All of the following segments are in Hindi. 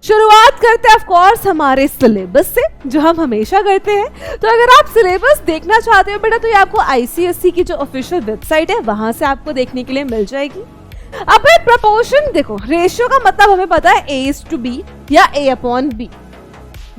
शुरुआत करते हैं ऑफ कोर्स हमारे सिलेबस से, जो हम हमेशा करते हैं। तो अगर आप सिलेबस देखना चाहते हो बेटा, तो ये आपको आईसीएसई की जो ऑफिशियल वेबसाइट है वहां से आपको देखने के लिए मिल जाएगी। अब भाई प्रपोर्शन देखो, रेशियो का मतलब हमें पता है A/B या A/B।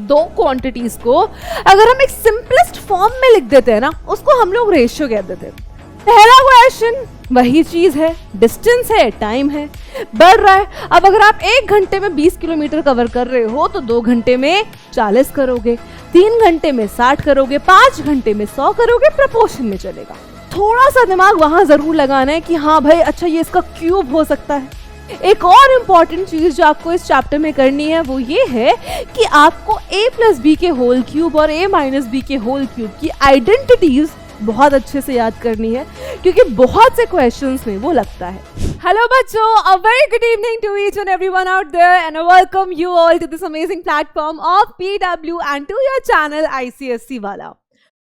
दो क्वांटिटीज को अगर हम एक सिंपलेस्ट फॉर्म में लिख देते हैं ना, उसको हम लोग रेशियो कह देते हैं। पहला क्वेश्चन वही चीज है, डिस्टेंस है, टाइम है, बढ़ रहा है। अब अगर आप 1 घंटे में 20 किलोमीटर कवर कर रहे हो तो 2 घंटे में 40 करोगे, 3 घंटे में 60 करोगे, 5 घंटे में 100 करोगे, प्रपोर्शन में चलेगा। थोड़ा सा दिमाग वहां जरूर लगाना है कि हाँ भाई अच्छा ये इसका क्यूब हो सकता है। एक और इम्पॉर्टेंट चीज जो आपको इस चैप्टर में करनी है वो ये है कि आपको A+B के होल क्यूब और A-B के होल क्यूब की आइडेंटिटीज बहुत अच्छे से याद करनी है, क्योंकि बहुत से क्वेश्चंस में वो लगता है। हेलो बच्चों, a very good evening to each and everyone out there and I welcome you all to this amazing platform of PW and to your channel ICSE वाला।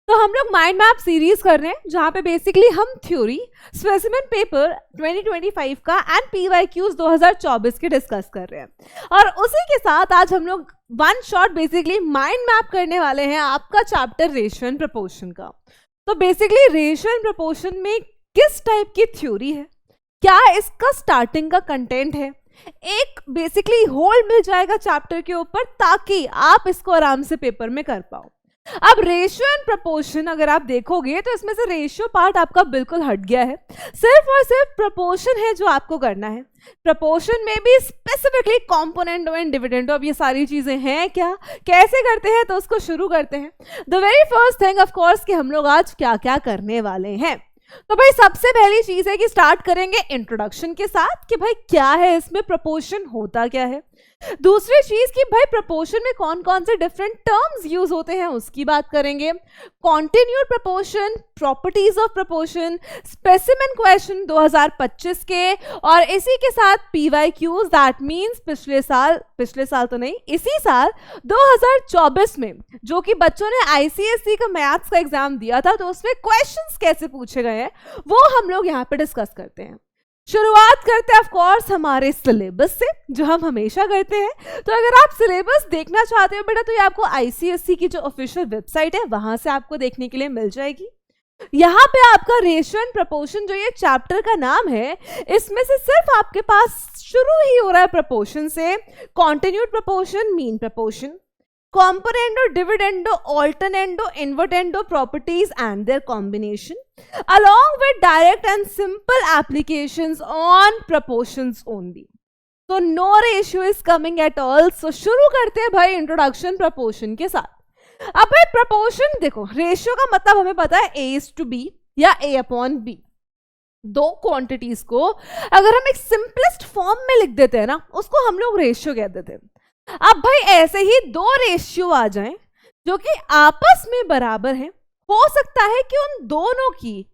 तो हम लोग माइंड मैप सीरीज कर रहे हैं, जहाँ पे बेसिकली हम थ्योरी, स्पेसिमेन पेपर 2025 का एंड PYQs 2024 के डिस्कस कर रहे हैं। और उसी के साथ आज हम लोग one shot basically mind map करने वाले हैं आपका चैप्टर रेशियो एंड प्रपोर्शन का। तो बेसिकली रेशियो एंड प्रपोर्शन में किस टाइप की थ्योरी है, क्या इसका स्टार्टिंग का कंटेंट है, एक बेसिकली होल्ड मिल जाएगा चैप्टर के ऊपर ताकि आप इसको आराम से पेपर में कर पाओ। अब रेशियो एंड प्रपोर्शन अगर आप देखोगे तो इसमें से रेशियो पार्ट आपका बिल्कुल हट गया है, सिर्फ और सिर्फ प्रपोर्शन है जो आपको करना है। प्रपोर्शन में भी स्पेसिफिकली कॉम्पोनेंटो एंड डिविडेंडो, अब ये सारी चीजें हैं क्या, कैसे करते हैं, तो उसको शुरू करते हैं। The very first thing of course कि हम लोग आज क्या क्या करने वाले हैं। तो भाई सबसे पहली चीज है कि स्टार्ट करेंगे इंट्रोडक्शन के साथ कि भाई क्या है इसमें, प्रपोर्शन होता क्या है। दूसरी चीज कि भाई प्रपोर्शन में कौन कौन से डिफरेंट टर्म्स यूज होते हैं उसकी बात करेंगे। Continued proportion, properties of proportion, specimen question 2025 के, और इसी के साथ PYQs, दैट मींस पिछले साल तो नहीं, इसी साल 2024 में जो कि बच्चों ने ICSE का मैथ्स का एग्जाम दिया था, तो उसमें क्वेश्चंस कैसे पूछे गए हैं वो हम लोग यहाँ पे डिस्कस करते हैं। शुरुआत करते हैं ऑफ कोर्स हमारे सिलेबस से, जो हम हमेशा करते हैं। तो अगर आप सिलेबस देखना चाहते हो बेटा, तो ये आपको ICSE की जो ऑफिशियल वेबसाइट है वहां से आपको देखने के लिए मिल जाएगी। यहाँ पे आपका रेशियो एंड प्रपोर्शन जो ये चैप्टर का नाम है, इसमें से सिर्फ आपके पास शुरू ही हो रहा है प्रपोर्शन से। Continued proportion, mean proportion, componendo, dividendo, alternando, invertendo properties and their combination, along with direct and simple applications on proportions only. So no ratio is coming at all. So शुरू करते हैं भाई इंट्रोडक्शन प्रपोर्शन के साथ। अब भाई प्रपोर्शन देखो, रेशियो का मतलब हमें पता है A/B या A/B। दो क्वांटिटीज को अगर हम एक सिंपलेस्ट फॉर्म में लिख देते हैं ना, उसको हम लोग रेशियो कह देते हैं। अब भाई ऐसे ही दो रेशियो आ जाएं जो कि आपस में बराबर हैं, हो सकता है कि उन दोनों की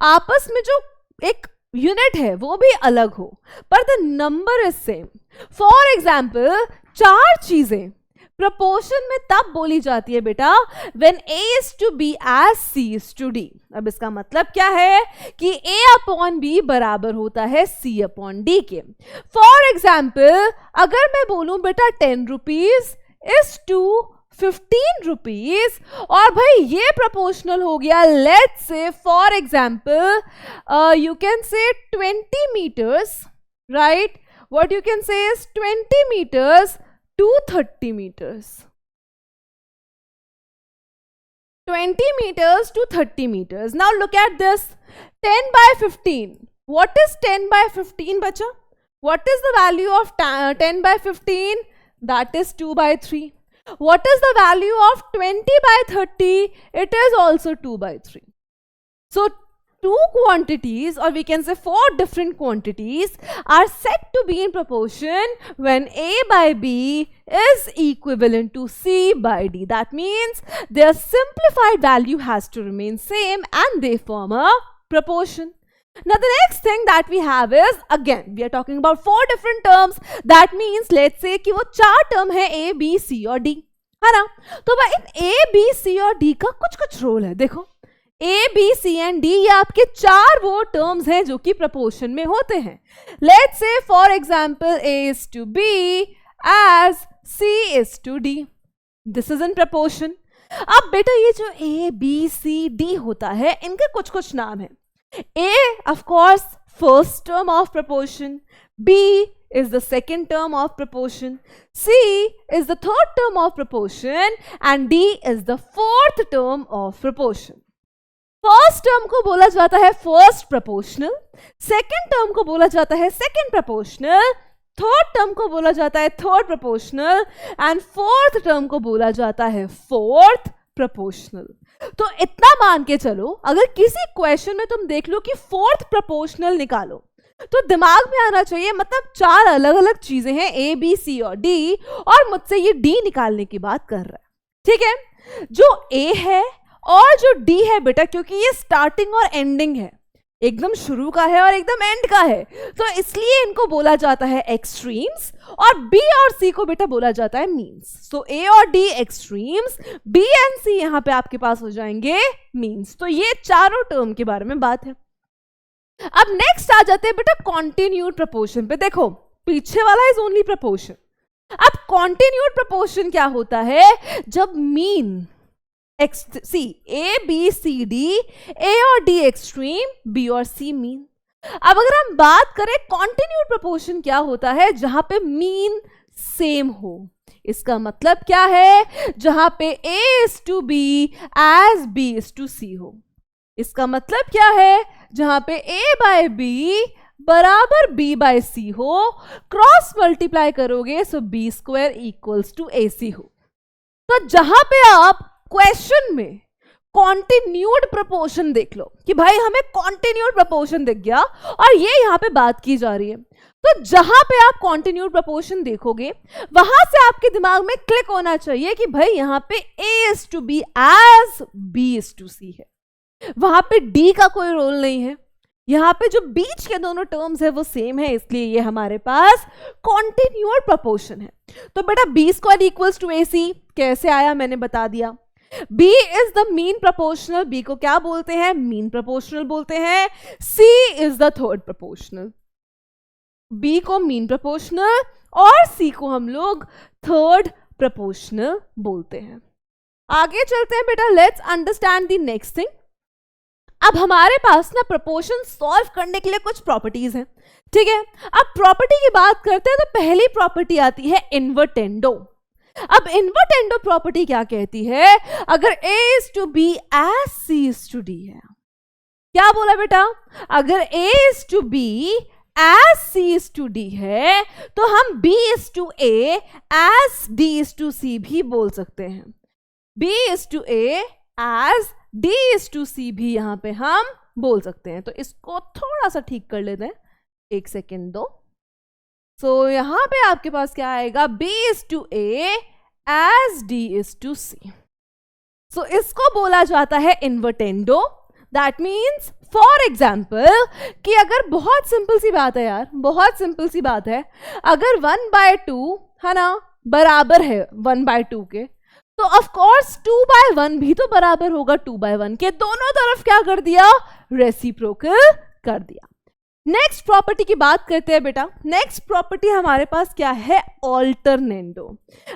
आपस में जो एक यूनिट है वो भी अलग हो, पर the number is same. For example 4 चीजें प्रपोर्शन में तब बोली जाती है बेटा when A/B as C/D। अब इसका मतलब क्या है कि A/B बराबर होता है C/D के। फॉर एग्जाम्पल अगर मैं बोलूं बेटा 10 रुपीज इज टू 15 रुपीज, और भाई ये प्रोपोर्शनल हो गया, let's say for example you can say 20 metres, right, what you can say is 20 metres to 30 meters, 20 meters to 30 meters. Now look at this, 10 by 15. What is 10 by 15 bacha? What is the value of 10 by 15? That is 2 by 3. What is the value of 20 by 30? It is also 2 by 3. So 2 quantities, or we can say 4 different quantities, are said to be in proportion when A/B is equivalent to C/D. That means their simplified value has to remain same and they form a proportion. Now the next thing that we have is, again we are talking about 4 different terms. That means let's say कि वो 4 term है A, B, C और D, है ना। तो भाई इन A, B, C और D का कुछ रोल है। देखो A, B, C and D ये आपके 4 वो टर्म्स हैं जो कि प्रपोर्शन में होते हैं। Let's say for example A/B as C is to D. This is in proportion. अब बेटा ये जो A, B, C, D होता है, इनके कुछ कुछ नाम है. A, of course, first term of proportion. B is the second term of proportion. C is the third term of proportion. And D is the fourth term of proportion. First term को बोला जाता है फर्स्ट प्रोपोर्शनल, सेकेंड टर्म को बोला जाता है सेकेंड प्रोपोर्शनल, थर्ड टर्म को बोला जाता है third proportional and fourth term को बोला जाता है फोर्थ प्रोपोर्शनल. तो इतना मान के चलो, अगर किसी क्वेश्चन में तुम देख लो कि फोर्थ प्रोपोर्शनल निकालो, तो दिमाग में आना चाहिए मतलब चार अलग अलग चीजें हैं, ए, बी, सी और डी, और मुझसे ये डी निकालने की बात कर रहा है. ठीक है, जो ए है और जो डी है बेटा, क्योंकि ये स्टार्टिंग और एंडिंग है, एकदम शुरू का है और एकदम एंड का है, तो इसलिए इनको बोला जाता है एक्सट्रीम्स, और बी और सी को बेटा बोला जाता है मीन्स. सो ए और डी एक्सट्रीम्स, बी एंड सी यहां पे आपके पास हो जाएंगे मीन्स. तो ये चारों टर्म के बारे में बात है. अब नेक्स्ट आ जाते हैं बेटा कॉन्टिन्यूड प्रपोर्शन पे. देखो पीछे वाला इज ओनली प्रपोर्शन. अब कॉन्टिन्यूड प्रपोर्शन क्या होता है? जब मीन सी, ए, बी, सी, डी, ए और डी एक्सट्रीम, बी और सी मीन. अब अगर हम बात करें कॉन्टिन्यूड प्रपोर्शन क्या होता है? जहां पे मीन सेम हो. इसका मतलब क्या है? जहां पे A is to B as B is to C हो. इसका मतलब क्या है? जहां पे ए बाय बी बराबर बी बाय सी हो, क्रॉस मल्टीप्लाई करोगे so B square equals to A C हो. तो जहां पे आप क्वेश्चन में कॉन्टिन्यूड प्रपोर्शन देख लो कि भाई हमें कॉन्टिन्यूड प्रपोर्शन दिख गया और ये यहां पे बात की जा रही है, तो जहां पे आप कॉन्टिन्यूड प्रपोर्शन देखोगे वहां से आपके दिमाग में क्लिक होना चाहिए कि भाई यहां पे A is to B as B is to C है. वहां पे D का कोई रोल नहीं है. यहां पे जो बीच के दोनों टर्म्स है वो सेम है, इसलिए ये हमारे पास कॉन्टिन्यूड प्रपोर्शन है. तो बेटा B square equals to AC कैसे आया मैंने बता दिया. B is the mean proportional. B को क्या बोलते हैं? मीन प्रोपोर्शनल बोलते हैं. C is the third proportional. B को मीन प्रोपोर्शनल और C को हम लोग थर्ड प्रोपोर्शनल बोलते हैं. आगे चलते हैं बेटा, let's understand the next thing. अब हमारे पास ना प्रोपोर्शन सॉल्व करने के लिए कुछ प्रॉपर्टीज हैं. ठीक है, अब प्रॉपर्टी की बात करते हैं तो पहली प्रॉपर्टी आती है इन्वर्टेंडो. अब इन्वर्टेंडो प्रॉपर्टी क्या कहती है? अगर A is to B as C is to D है. क्या बोला बेटा? अगर A is to B as C is to D है तो हम B is to A as D is to C भी बोल सकते हैं. B is to A as D is to C भी यहां पे हम बोल सकते हैं. तो इसको थोड़ा सा ठीक कर लेते हैं, एक सेकेंड दो. सो यहां पे आपके पास क्या आएगा? B is to A as D is to C. So इसको बोला जाता है invertendo. That means for example कि अगर बहुत सिंपल सी बात है यार, बहुत सिंपल सी बात है, अगर 1/2 है ना बराबर है 1/2 के, तो ऑफ कोर्स 2/1 भी तो बराबर होगा 2/1 के. दोनों तरफ क्या कर दिया? रेसिप्रोकल कर दिया. नेक्स्ट प्रॉपर्टी की बात करते हैं बेटा. नेक्स्ट प्रॉपर्टी हमारे पास क्या है? ऑल्टरनेंडो.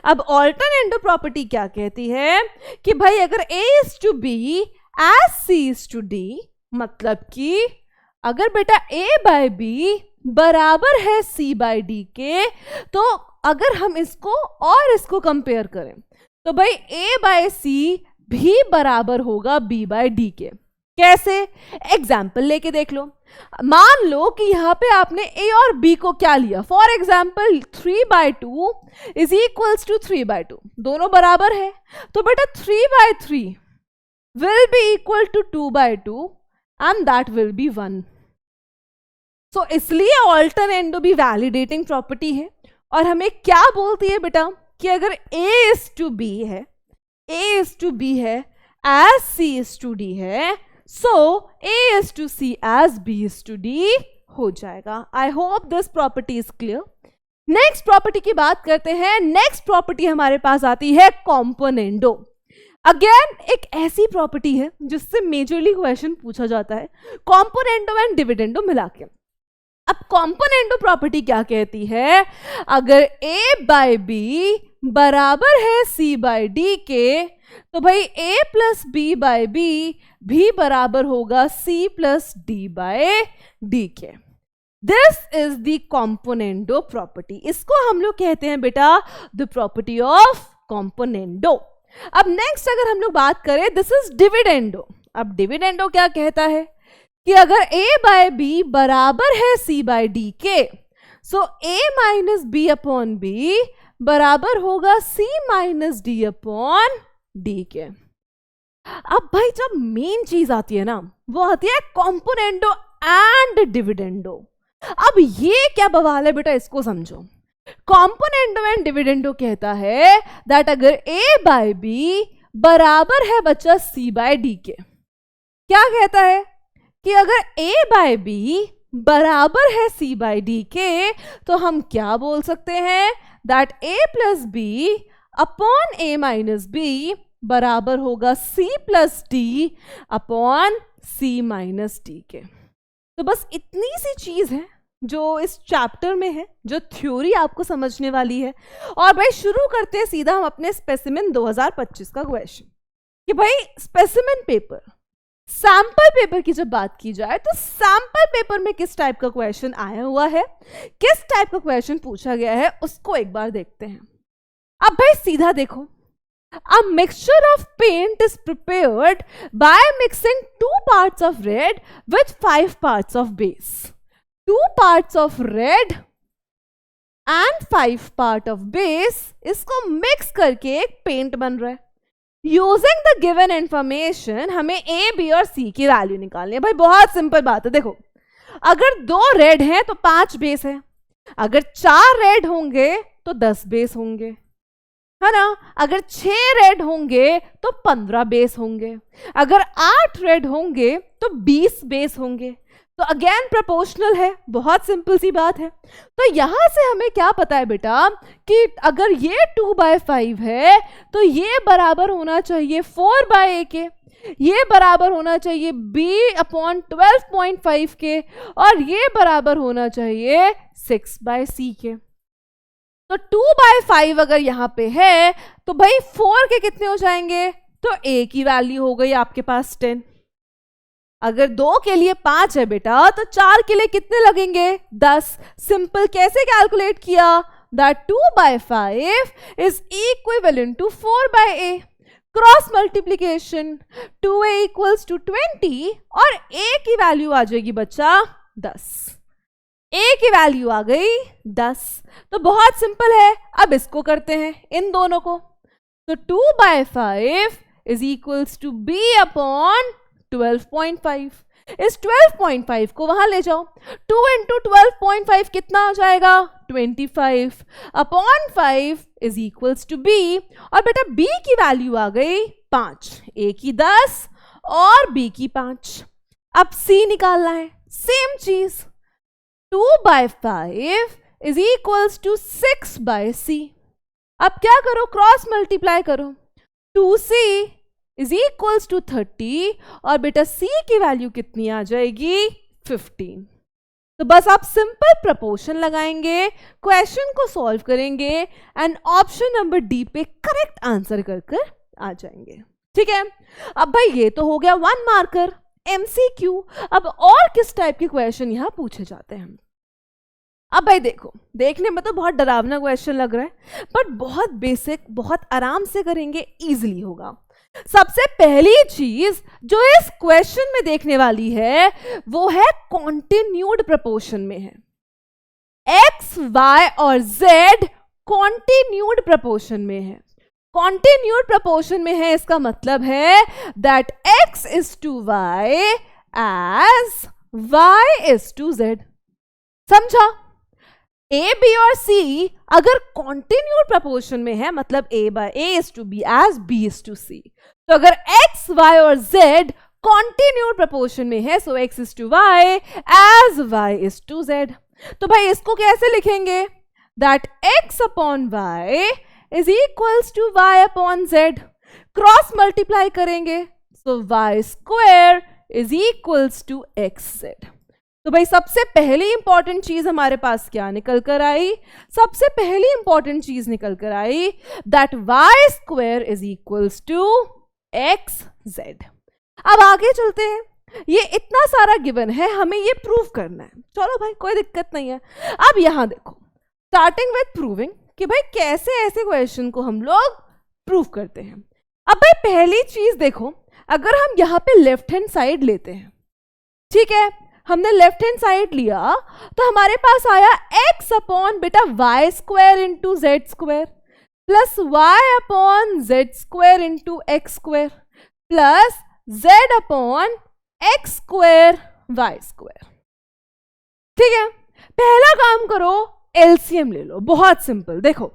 अब ऑल्टरनेंडो प्रॉपर्टी क्या कहती है कि भाई अगर A is to B as C is to D, मतलब कि अगर बेटा A बाय B बराबर है C बाय D के, तो अगर हम इसको और इसको कंपेयर करें तो भाई A बाय C भी बराबर होगा B बाय D के. कैसे? एग्जाम्पल लेके देख लो. मान लो कि यहां पे आपने A और B को क्या लिया? For example 3/2 is equals to 3/2, दोनों बराबर है, तो बेटा 3/3 will be equal to 2/2 and that will be 1. So इसलिए ऑल्टरनेंडो भी वैलिडेटिंग प्रॉपर्टी है और हमें क्या बोलती है बेटा कि अगर A इज टू B है, A इज टू B है as C is to D है, so A is to C as B is to D हो जाएगा. I hope this property is clear. Next property की बात करते हैं. नेक्स्ट प्रॉपर्टी हमारे पास आती है कॉम्पोनेंडो. अगेन एक ऐसी प्रॉपर्टी है जिससे मेजरली क्वेश्चन पूछा जाता है, कॉम्पोनेंडो एंड डिविडेंडो मिला के. अब कॉम्पोनेंडो प्रॉपर्टी क्या कहती है? अगर A बाय B बराबर है c बाई डी के, तो भाई a plus B by B भी बराबर होगा c plus D by D के। This is the componendo property, इसको हम लोग कहते हैं बेटा द प्रॉपर्टी ऑफ कॉम्पोनेंडो। अब नेक्स्ट अगर हम लोग बात करें, दिस इज डिविडेंडो। अब डिविडेंडो क्या कहता है कि अगर a बाय बी बराबर है c बाय डी के, so a minus b upon b बराबर होगा c minus d upon d के। अब भाई जब मेन चीज आती है ना, वो आती है कॉम्पोनेंडो एंड डिविडेंडो। अब ये क्या बवाल है बेटा, इसको समझो। कॉम्पोनेंडो एंड डिविडेंडो कहता है दैट अगर a बाय बी बराबर है बच्चा c बाय डी के, क्या कहता है कि अगर a बाय बी बराबर है c बाय डी के, तो हम क्या बोल सकते हैं that a plus b upon a minus b बराबर होगा c plus d upon c minus d के। तो बस इतनी सी चीज है जो इस चैप्टर में है, जो थ्योरी आपको समझने वाली है। और भाई शुरू करते हैं सीधा हम अपने स्पेसिमेन 2025 का क्वेश्चन कि भाई स्पेसिमेन पेपर, सैंपल पेपर की जब बात की जाए तो सैंपल पेपर में किस टाइप का क्वेश्चन आया हुआ है, किस टाइप का क्वेश्चन पूछा गया है, उसको एक बार देखते हैं। अब भाई सीधा देखो, a mixture of paint is prepared by mixing 2 parts of red with 5 parts of base. 2 parts of red and 5 part of base, इसको मिक्स करके एक पेंट बन रहा है। यूजिंग द गिवन इंफॉर्मेशन हमें ए बी और सी की वैल्यू निकालनी है। भाई बहुत सिंपल बात है, देखो अगर 2 रेड हैं तो 5 बेस है, अगर 4 रेड होंगे तो 10 बेस होंगे, है ना। अगर 6 रेड होंगे तो 15 बेस होंगे, अगर 8 रेड होंगे तो 20 बेस होंगे। तो अगेन प्रोपोर्शनल है, बहुत सिंपल सी बात है। तो यहां से हमें क्या पता है बेटा कि अगर ये 2/5 है तो ये बराबर होना चाहिए 4/a के, ये बराबर होना चाहिए b अपॉन 12.5 के, और ये बराबर होना चाहिए 6/c के। तो 2/5 अगर यहाँ पे है तो भाई 4 के कितने हो जाएंगे, तो a की वैल्यू हो गई आपके पास 10। अगर 2 के लिए 5 है बेटा तो 4 के लिए कितने लगेंगे, 10। सिंपल, कैसे कैलकुलेट किया, that 2/5 is equivalent to 4/a। Cross multiplication, 2a equals to 20 और a की वैल्यू आ जाएगी बच्चा 10। a की वैल्यू आ गई 10। तो बहुत सिंपल है, अब इसको करते हैं इन दोनों को। तो 2/5 is equals to b upon 12.5। इस 12.5 को वहां ले जाओ, 2 इंटू 12.5 कितना हो जाएगा, 25 upon 5 is equals to b। और बेटा b की वैल्यू आ गई 5, a की 10 और b की 5। अब c निकालना है, सेम चीज, 2/5 इज इक्वल्स टू 6/c। अब क्या करो, क्रॉस मल्टीप्लाई करो, 2c इज इक्वल्स टू 30 और बेटा c की वैल्यू कितनी आ जाएगी, 15। तो बस आप सिंपल प्रपोर्शन लगाएंगे, क्वेश्चन को सॉल्व करेंगे एंड ऑप्शन नंबर डी पे करेक्ट आंसर कर आ जाएंगे। ठीक है, अब भाई ये तो हो गया 1 मार्कर MCQ। अब और किस टाइप के क्वेश्चन यहां पूछे जाते हैं। अब भाई देखो, देखने में तो बहुत डरावना क्वेश्चन लग रहा है, बट बहुत बेसिक, बहुत आराम से करेंगे, इजीली होगा। सबसे पहली चीज जो इस क्वेश्चन में देखने वाली है वो है कॉन्टिन्यूड प्रपोर्शन में है। x, y और z कॉन्टिन्यूड प्रपोर्शन में है। कॉन्टिन्यूड प्रपोर्शन में है, इसका मतलब है that x is to y as y is to z। समझा? a, b और c अगर कॉन्टिन्यूड प्रपोर्शन में है, मतलब a is to b as b is to c। तो अगर x, y और z कॉन्टिन्यूड प्रपोर्शन में है, so x is to y as y is to z। तो भाई इसको कैसे लिखेंगे, that x upon y is equals to y upon z। Cross multiply करेंगे, so y square is equals to xz। तो भाई सबसे पहली इंपॉर्टेंट चीज हमारे पास क्या निकल कर आई? सबसे पहली इंपॉर्टेंट चीज निकल कर आई that y square is equals to xz। अब आगे चलते हैं, ये इतना सारा गिवन है, हमें ये प्रूव करना है। चलो भाई कोई दिक्कत नहीं है। अब यहां देखो, स्टार्टिंग विद प्रूविंग कि भाई कैसे ऐसे क्वेश्चन को हम लोग प्रूव करते हैं। अब भाई पहली चीज देखो, अगर हम यहाँ पे लेफ्ट हैंड साइड लेते हैं, ठीक है, हमने लेफ्ट हैंड साइड लिया तो हमारे पास आया x अपॉन बेटा y square into z square plus y upon z square into x square plus z upon x square y square. ठीक है, पहला काम करो, एलसीएम ले लो। बहुत सिंपल। देखो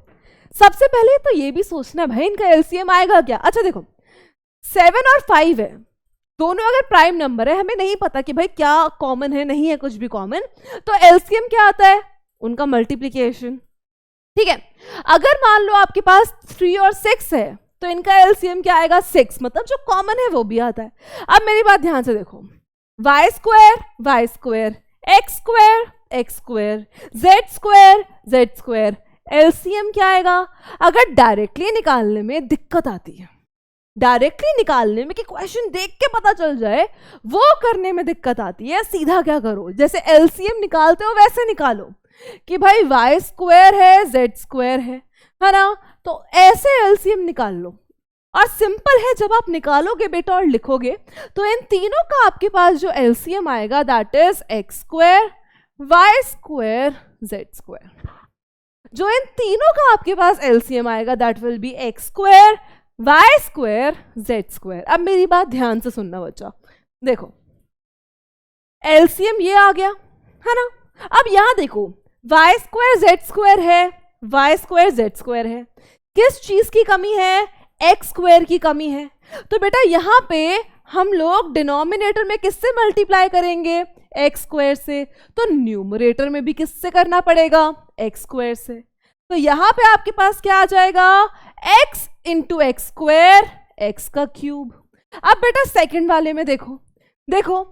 सबसे पहले तो ये भी सोचना भाई इनका एलसीएम आएगा क्या। अच्छा देखो 7 और 5 है, दोनों अगर प्राइम नंबर है, हमें नहीं पता कि भाई क्या कॉमन है, नहीं है कुछ भी कॉमन, तो एलसीएम क्या आता है? उनका मल्टीप्लिकेशन। ठीक है, अगर मान लो आपके पास 3 और 6 है तो इनका एलसीएम क्या आएगा? 6, मतलब जो कॉमन है वो भी आता है। अब मेरी बात ध्यान से देखो, y square x square z square LCM क्या आएगा? अगर डायरेक्टली निकालने में दिक्कत आती है, डायरेक्टली निकालने में कि क्वेश्चन देख के पता चल जाए, वो करने में दिक्कत आती है, सीधा क्या करो, जैसे एलसीएम निकालते हो वैसे निकालो कि भाई वाई स्क्वायर है जेड स्क्वायर है ना, तो ऐसे एलसीएम निकाल लो। और सिंपल है, जब आप निकालोगे बेटा और लिखोगे तो इन तीनों का आपके पास जो एलसीएम आएगा that is x square y square z square. जो इन तीनों का आपके पास एलसीएम आएगा that will be x square y square z square. अब मेरी बात ध्यान से सुनना बच्चा, देखो एलसीएम ये आ गया है ना। अब यहां देखो वाई स्क्वायर जेड स्क्वायर है, वाई स्क्वायर जेड स्क्वायर है, किस चीज की कमी है? एक्स स्क्वायर की कमी है। तो बेटा यहां पे हम लोग डिनोमिनेटर में किससे मल्टीप्लाई करेंगे? एक्स स्क्वायर से। तो न्यूमरेटर में भी किससे करना पड़ेगा? एक्स स्क्वायर से। तो यहां पे आपके पास क्या आ जाएगा? X into x square x का क्यूब। अब बेटा सेकंड वाले में देखो, देखो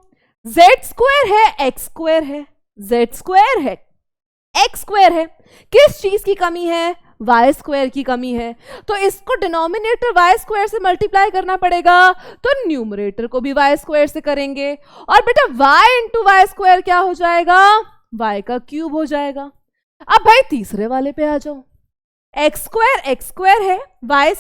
जेड स्क्वायर है एक्स स्क्वायर है, जेड स्क्वायर है एक्स स्क्वायर है, किस चीज की कमी है? वाई स्क्वायर की कमी है। तो इसको डिनोमिनेटर वाई स्क्वायर से मल्टीप्लाई करना पड़ेगा, तो न्यूमरेटर को भी वाई स्क्वायर से करेंगे। और बेटा वाई इंटू वाई स्क्वायर क्या हो जाएगा? वाई का क्यूब हो जाएगा। अब भाई तीसरे वाले पे आ जाओ, एक्स स्क्वायर है, वाई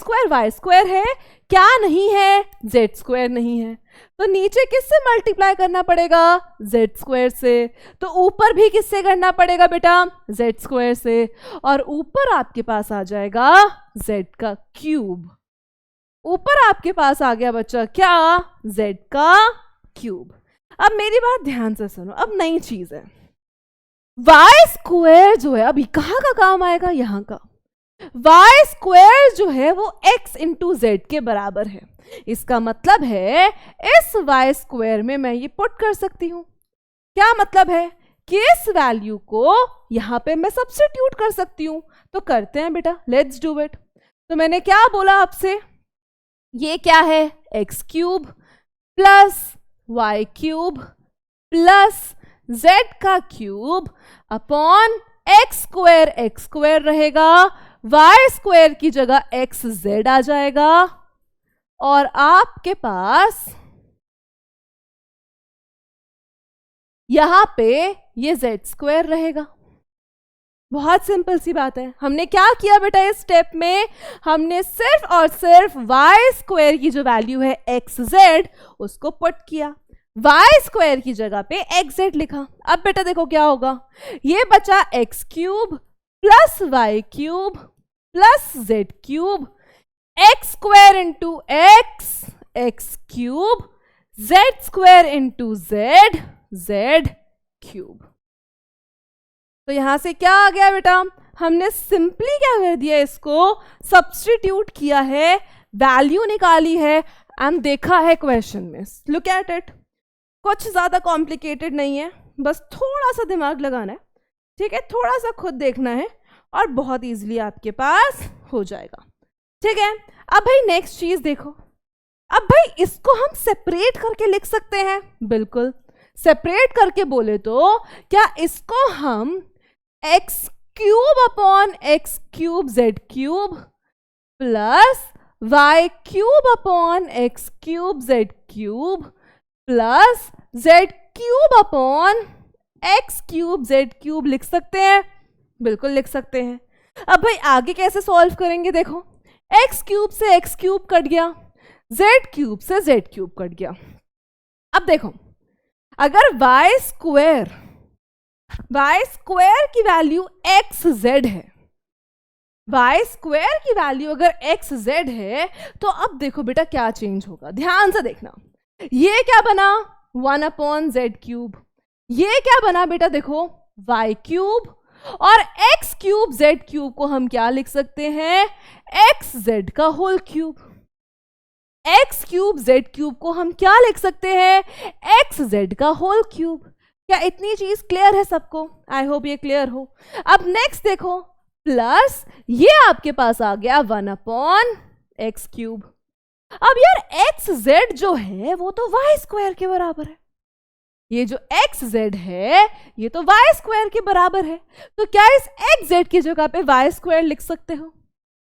स्क्वायर है, क्या नहीं है? जेड स्क्वायर नहीं है। तो नीचे किससे मल्टीप्लाई करना पड़ेगा? जेड स्क्वायर से। तो ऊपर भी किससे करना पड़ेगा बेटा? जेड स्क्वायर से। और ऊपर आपके पास आ जाएगा जेड का क्यूब। ऊपर आपके पास आ गया बच्चा क्या? जेड का क्यूब। अब मेरी बात ध्यान से सुनो, अब नई चीज है, वाई स्क्वायर जो है अभी कहाँ का काम आएगा? यहां का। वाई स्क्वायर जो है वो x इंटू जेड के बराबर है। इसका मतलब है इस वाई स्क्वायर में मैं ये पुट कर सकती हूं। क्या मतलब है? कि इस वैल्यू को यहां पे मैं सब्स्टिट्यूट कर सकती हूं। तो करते हैं बेटा, लेट्स डू इट। तो मैंने क्या बोला आपसे? ये क्या है? X cube plus y cube plus z का क्यूब अपॉन एक्स स्क्वायर रहेगा, वाई स्क्वायर की जगह एक्स जेड आ जाएगा, और आपके पास यहां पे ये जेड स्क्वायर रहेगा। बहुत सिंपल सी बात है। हमने क्या किया बेटा इस स्टेप में? हमने सिर्फ और सिर्फ वाई स्क्वायर की जो वैल्यू है एक्स जेड उसको पुट किया, वाई स्क्वायर की जगह पे एक्स जेड लिखा। अब बेटा देखो क्या होगा, ये बचा x cube plus y cube plus z cube, x square into x cube, z square into z cube. तो यहां से क्या आ गया बेटा? हमने सिंपली क्या कर दिया, इसको सब्स्टिट्यूट किया है, वैल्यू निकाली है एंड देखा है क्वेश्चन में। लुक एट इट, कुछ ज्यादा कॉम्प्लिकेटेड नहीं है, बस थोड़ा सा दिमाग लगाना है, ठीक है, थोड़ा सा खुद देखना है और बहुत इजीली आपके पास हो जाएगा। ठीक है, अब भाई नेक्स्ट चीज देखो। अब भाई इसको हम सेपरेट करके लिख सकते हैं, बिल्कुल सेपरेट करके बोले तो क्या इसको हम x cube upon x cube z cube plus y cube upon x cube z cube plus z cube upon x cube z cube लिख सकते हैं? बिल्कुल लिख सकते हैं। अब भाई आगे कैसे सॉल्व करेंगे? देखो, एक्स क्यूब से एक्स क्यूब कट गया, जेड क्यूब से जेड क्यूब कट गया। अब देखो, अगर वाई स्क्वायर की वैल्यू एक्स जेड है, वाई स्क्वायर की वैल्यू अगर एक्स जेड है, तो अब देखो बेटा क्या चेंज होगा, ध्यान से देखना। ये क्या बना? 1 अपॉन जेड क्यूब। ये क्या बना बेटा? देखो, वाई क्यूब। और एक्स क्यूब जेड क्यूब को हम क्या लिख सकते हैं? एक्स जेड का whole cube. X cube z cube को हम क्या लिख सकते हैं? एक्स जेड का होल क्यूब। क्या इतनी चीज क्लियर है सबको? आई होप ये क्लियर हो। अब नेक्स्ट देखो, प्लस ये आपके पास आ गया 1 अपॉन एक्स क्यूब। अब यार एक्स जेड जो है वो तो वाई स्क्वायर के बराबर है। ये जो एक्स जेड है ये तो वाई स्क्वायर के बराबर है, तो क्या इस एक्स जेड की जगह पे वाई स्क्वायर लिख सकते हो?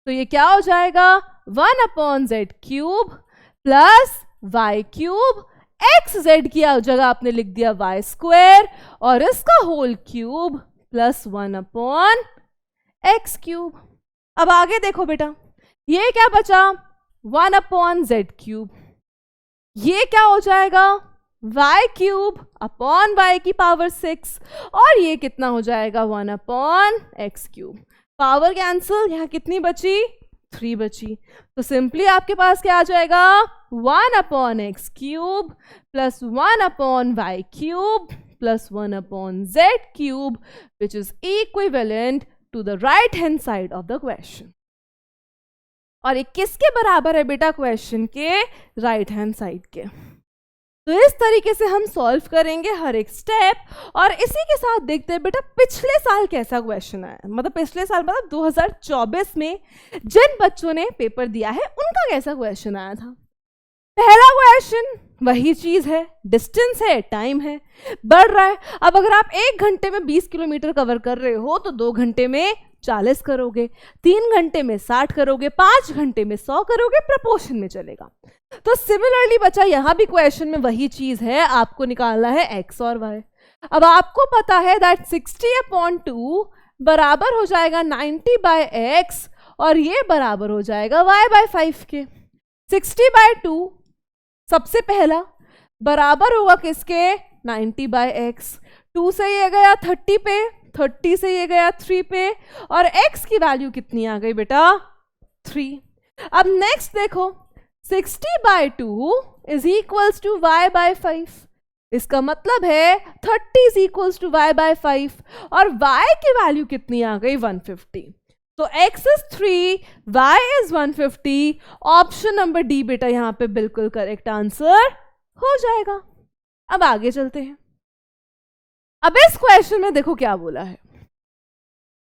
तो ये क्या हो जाएगा? 1 upon z cube plus y cube. X z की जगह आपने लिख दिया वाई स्क्वायर और इसका whole cube plus 1 upon x cube. अब आगे देखो बेटा, ये क्या बचा? 1 अपॉन जेड क्यूब। ये क्या हो जाएगा? वाई क्यूब अपॉन वाई की पावर 6 और ये कितना हो जाएगा? 1 upon x cube. Power cancel, यहां कितनी बची? 3 बची। तो सिंपली आपके पास क्या आ जाएगा? 1 upon x cube plus 1 upon y cube plus 1 upon z cube which is equivalent to the right hand side of the question. और ये किसके बराबर है बेटा? क्वेश्चन के राइट हैंड साइड के। तो इस तरीके से हम सॉल्व करेंगे हर एक स्टेप। और इसी के साथ देखते हैं बेटा पिछले साल कैसा क्वेश्चन आया, मतलब पिछले साल मतलब 2024 में जिन बच्चों ने पेपर दिया है उनका कैसा क्वेश्चन आया था। पहला क्वेश्चन वही चीज है, डिस्टेंस है, टाइम है, बढ़ रहा है। अब अगर आप 1 घंटे में 20 किलोमीटर कवर कर रहे हो तो 2 घंटे में 40 करोगे, 3 घंटे में 60 करोगे, 5 घंटे में 100 करोगे, प्रपोर्शन में चलेगा। तो सिमिलरली बच्चा यहां भी क्वेश्चन में वही चीज है, आपको निकालना है एक्स और वाई। अब आपको पता है दैट 60/2 बराबर हो जाएगा 90/x और ये बराबर हो जाएगा y/5 के। 60/2 सबसे पहला बराबर होगा किसके? 90/x। 2 से ये गया 30 पे, 30 से ये गया 3 पे और x की वैल्यू कितनी आ गई बेटा? 3। अब नेक्स्ट देखो, 60/2 इज इक्वल्स टू y/5। इसका मतलब है 30 इज इक्वल्स टू y/5 और y की वैल्यू कितनी आ गई? 150। तो x is 3, y is 150। Option number D बेटा यहां पे बिल्कुल करेक्ट आंसर हो जाएगा। अब आगे चलते हैं। अब इस क्वेश्चन में देखो क्या बोला है,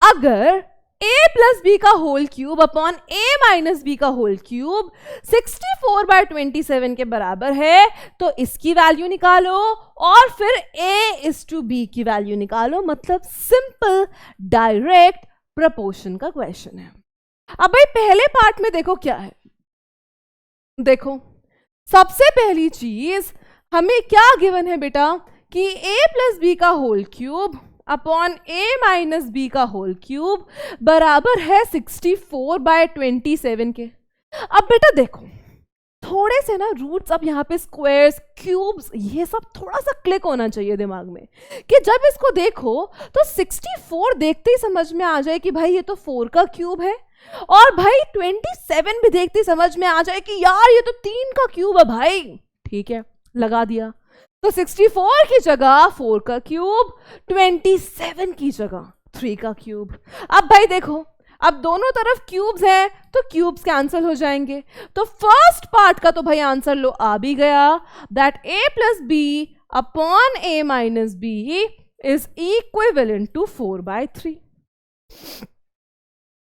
अगर a प्लस बी का whole cube upon a minus b का होल क्यूब 64/27 के बराबर है तो इसकी वैल्यू निकालो और फिर a इज टू b की वैल्यू निकालो। मतलब सिंपल डायरेक्ट प्रपोर्शन का क्वेश्चन है। अब भाई पहले पार्ट में देखो क्या है, देखो सबसे पहली चीज हमें क्या गिवन है बेटा कि a प्लस बी का whole cube upon a minus b का होल क्यूब बराबर है 64/27 के। अब बेटा देखो थोड़े से ना रूट्स, अब यहाँ पे स्क्वायर्स, क्यूब्स, ये सब थोड़ा सा क्लिक होना चाहिए दिमाग में कि जब इसको देखो तो 64 देखते ही समझ में आ जाए कि भाई ये तो 4 का क्यूब है और भाई 27 भी देखते ही समझ में आ जाए कि यार ये तो 3 का क्यूब है भाई। ठीक है, लगा दिया। तो 64 की जगह 4 का क्यूब, 27 की जगह 3 का क्यूब। अब भाई देखो, अब दोनों तरफ क्यूब्स हैं तो क्यूब्स कैंसिल हो जाएंगे। तो फर्स्ट पार्ट का तो भाई आंसर लो आ भी गया, that a plus b upon a minus b is equivalent to 4/3।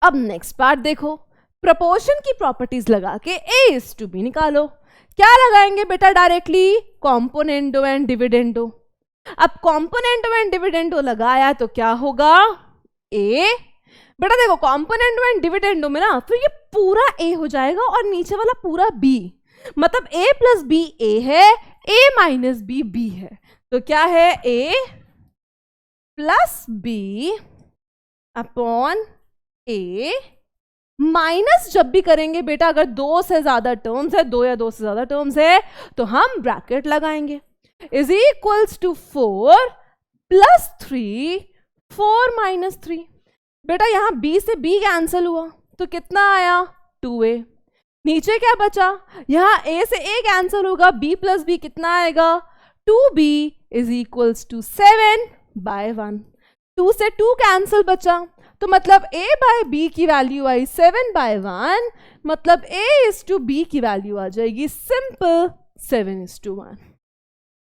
अब नेक्स्ट पार्ट देखो, प्रपोर्शन की प्रॉपर्टीज लगा के a इज टू बी निकालो। क्या लगाएंगे बेटा? Directly componendo and dividendo. अब कॉम्पोनेंट में डिविडेंडो लगाया तो क्या होगा, ए। बेटा देखो कॉम्पोनेंट में डिविडेंडो में ना फिर ये पूरा ए हो जाएगा और नीचे वाला पूरा बी, मतलब ए प्लस बी ए है, ए माइनस बी बी है, तो क्या है ए प्लस बी अपॉन ए। माइनस जब भी करेंगे बेटा अगर दो से ज्यादा टर्म्स है, दो या दो से ज्यादा टर्म्स है, तो हम ब्रैकेट लगाएंगे, is equals to 4 plus 3 4 minus 3। बेटा यहां b से b कैंसिल हुआ तो कितना आया 2a। नीचे क्या बचा, यहां a से a कैंसिल होगा, b प्लस b कितना आएगा 2b इज इक्वल्स टू 7/1। 2 से 2 कैंसिल बचा तो मतलब a बाय b की वैल्यू आई 7/1, मतलब a इज टू b की वैल्यू आ जाएगी सिंपल 7:1।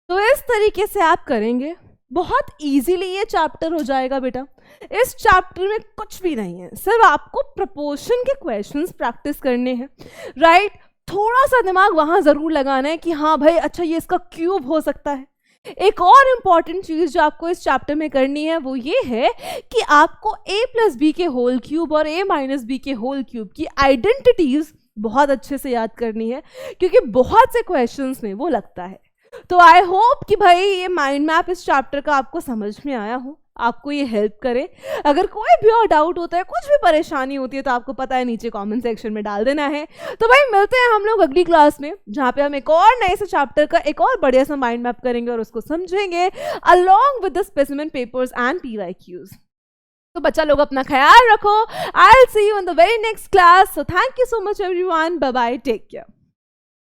तो इस तरीके से आप करेंगे, बहुत इजीली ये चैप्टर हो जाएगा बेटा। इस चैप्टर में कुछ भी नहीं है, सिर्फ आपको प्रपोर्शन के क्वेश्चंस प्रैक्टिस करने हैं, राइट। थोड़ा सा दिमाग वहां जरूर लगाना है कि हाँ भाई अच्छा ये इसका क्यूब हो सकता है। एक और इम्पॉर्टेंट चीज जो आपको इस चैप्टर में करनी है वो ये है कि आपको a प्लस बी के होल क्यूब और a माइनस बी के होल क्यूब की आइडेंटिटीज बहुत अच्छे से याद करनी है, क्योंकि बहुत से क्वेश्चंस में वो लगता है। तो आई होप कि भाई ये माइंड मैप इस चैप्टर का आपको समझ में आया हो, आपको ये हेल्प करे। अगर कोई भी और डाउट होता है, कुछ भी परेशानी होती है, तो आपको पता है नीचे कमेंट सेक्शन में डाल देना है। तो भाई मिलते हैं हम लोग अगली क्लास में, जहाँ पे हम एक और नए से चैप्टर का एक और बढ़िया सा माइंड मैप करेंगे और उसको समझेंगे along with the specimen papers and PYQs। तो बच्चा लोग अपना ख्याल रखो। I will see you in the very next class. So thank you so much everyone, bye bye, take care.